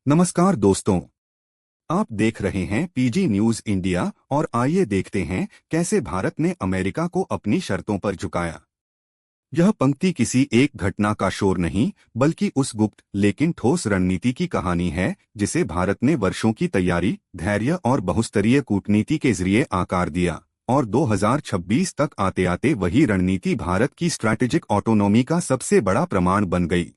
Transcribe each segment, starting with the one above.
नमस्कार दोस्तों, आप देख रहे हैं पीजी न्यूज इंडिया और आइए देखते हैं कैसे भारत ने अमेरिका को अपनी शर्तों पर झुकाया। यह पंक्ति किसी एक घटना का शोर नहीं बल्कि उस गुप्त लेकिन ठोस रणनीति की कहानी है जिसे भारत ने वर्षों की तैयारी, धैर्य और बहुस्तरीय कूटनीति के जरिए आकार दिया और 2026 तक आते आते वही रणनीति भारत की स्ट्रैटेजिक ऑटोनॉमी का सबसे बड़ा प्रमाण बन गई।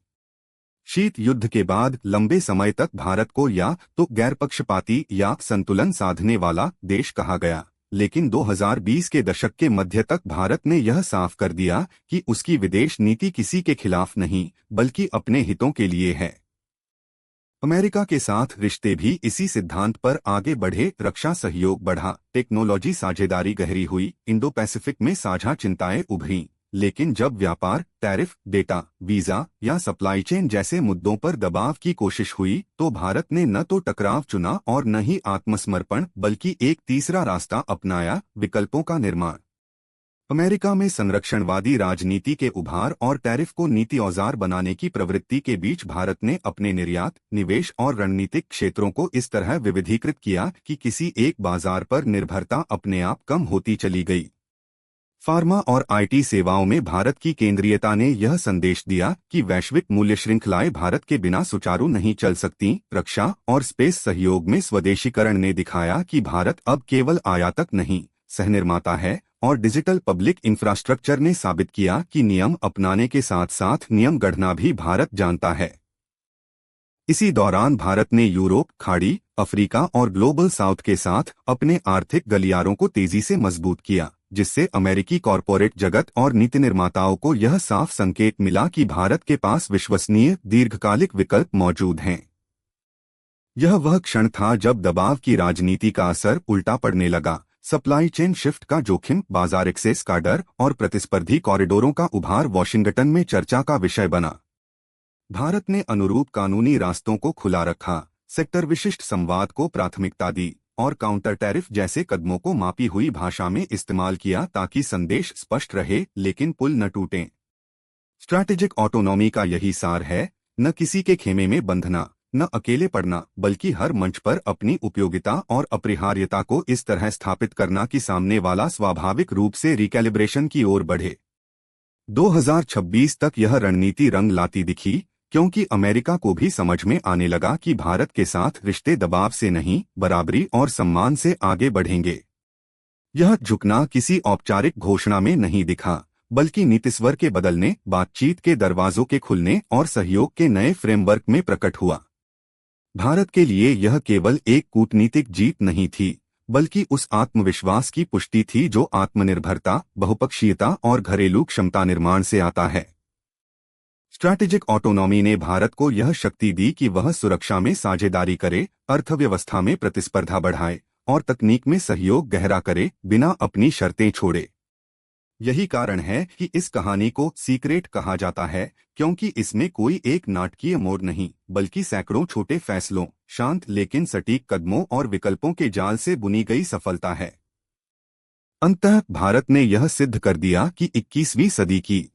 शीत युद्ध के बाद लंबे समय तक भारत को या तो गैरपक्षपाती या संतुलन साधने वाला देश कहा गया, लेकिन 2020 के दशक के मध्य तक भारत ने यह साफ कर दिया कि उसकी विदेश नीति किसी के खिलाफ नहीं बल्कि अपने हितों के लिए है। अमेरिका के साथ रिश्ते भी इसी सिद्धांत पर आगे बढ़े। रक्षा सहयोग बढ़ा, टेक्नोलॉजी साझेदारी गहरी हुई, इंडो पैसिफिक में साझा चिंताएं उभरी। लेकिन जब व्यापार, टैरिफ, डेटा, वीजा या सप्लाई चेन जैसे मुद्दों पर दबाव की कोशिश हुई तो भारत ने न तो टकराव चुना और न ही आत्मसमर्पण बल्कि एक तीसरा रास्ता अपनाया, विकल्पों का निर्माण। अमेरिका में संरक्षणवादी राजनीति के उभार और टैरिफ को नीति औजार बनाने की प्रवृत्ति के बीच भारत ने अपने निर्यात, निवेश और रणनीतिक क्षेत्रों को इस तरह विविधीकृत किया कि किसी एक बाजार पर निर्भरता अपने आप कम होती चली गई। फार्मा और आईटी सेवाओं में भारत की केंद्रीयता ने यह संदेश दिया कि वैश्विक मूल्य श्रृंखलाएं भारत के बिना सुचारू नहीं चल सकती। रक्षा और स्पेस सहयोग में स्वदेशीकरण ने दिखाया कि भारत अब केवल आयातक नहीं, सहनिर्माता है और डिजिटल पब्लिक इंफ्रास्ट्रक्चर ने साबित किया कि नियम अपनाने के साथ साथ नियम गढ़ना भी भारत जानता है। इसी दौरान भारत ने यूरोप, खाड़ी, अफ्रीका और ग्लोबल साउथ के साथ अपने आर्थिक गलियारों को तेजी से मजबूत किया, जिससे अमेरिकी कॉरपोरेट जगत और नीति निर्माताओं को यह साफ संकेत मिला कि भारत के पास विश्वसनीय, दीर्घकालिक विकल्प मौजूद हैं। यह वह क्षण था जब दबाव की राजनीति का असर उल्टा पड़ने लगा। सप्लाई चेन शिफ्ट का जोखिम, बाजार एक्सेस का डर और प्रतिस्पर्धी कॉरिडोरों का उभार वॉशिंगटन में चर्चा का विषय बना। भारत ने अनुरूप कानूनी रास्तों को खुला रखा, सेक्टर विशिष्ट संवाद को प्राथमिकता दी और काउंटर टैरिफ जैसे कदमों को मापी हुई भाषा में इस्तेमाल किया ताकि संदेश स्पष्ट रहे लेकिन पुल न टूटें। स्ट्रैटेजिक ऑटोनॉमी का यही सार है, न किसी के खेमे में बंधना, न अकेले पड़ना, बल्कि हर मंच पर अपनी उपयोगिता और अपरिहार्यता को इस तरह स्थापित करना कि सामने वाला स्वाभाविक रूप से रिकैलिब्रेशन की ओर बढ़े। 2026 तक यह रणनीति रंग लाती दिखी क्योंकि अमेरिका को भी समझ में आने लगा कि भारत के साथ रिश्ते दबाव से नहीं, बराबरी और सम्मान से आगे बढ़ेंगे। यह झुकना किसी औपचारिक घोषणा में नहीं दिखा बल्कि नीतिस्वर के बदलने, बातचीत के दरवाजों के खुलने और सहयोग के नए फ्रेमवर्क में प्रकट हुआ। भारत के लिए यह केवल एक कूटनीतिक जीत नहीं थी बल्कि उस आत्मविश्वास की पुष्टि थी जो आत्मनिर्भरता, बहुपक्षीयता और घरेलू क्षमता निर्माण से आता है। स्ट्रैटेजिक ऑटोनॉमी ने भारत को यह शक्ति दी कि वह सुरक्षा में साझेदारी करे, अर्थव्यवस्था में प्रतिस्पर्धा बढ़ाए और तकनीक में सहयोग गहरा करे, बिना अपनी शर्तें छोड़े। यही कारण है कि इस कहानी को सीक्रेट कहा जाता है, क्योंकि इसमें कोई एक नाटकीय मोड़ नहीं बल्कि सैकड़ों छोटे फैसलों, शांत लेकिन सटीक कदमों और विकल्पों के जाल से बुनी गई सफलता है। अंततः भारत ने यह सिद्ध कर दिया कि 21वीं सदी की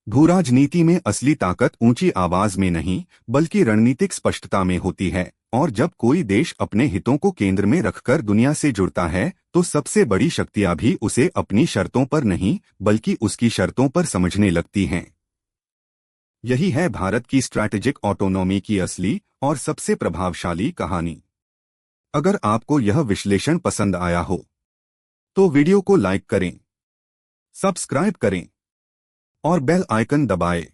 भूराजनीति में असली ताकत ऊंची आवाज में नहीं बल्कि रणनीतिक स्पष्टता में होती है, और जब कोई देश अपने हितों को केंद्र में रखकर दुनिया से जुड़ता है तो सबसे बड़ी शक्तियां भी उसे अपनी शर्तों पर नहीं बल्कि उसकी शर्तों पर समझने लगती हैं। यही है भारत की स्ट्रैटेजिक ऑटोनॉमी की असली और सबसे प्रभावशाली कहानी। अगर आपको यह विश्लेषण पसंद आया हो तो वीडियो को लाइक करें, सब्सक्राइब करें और बेल आइकन दबाएं।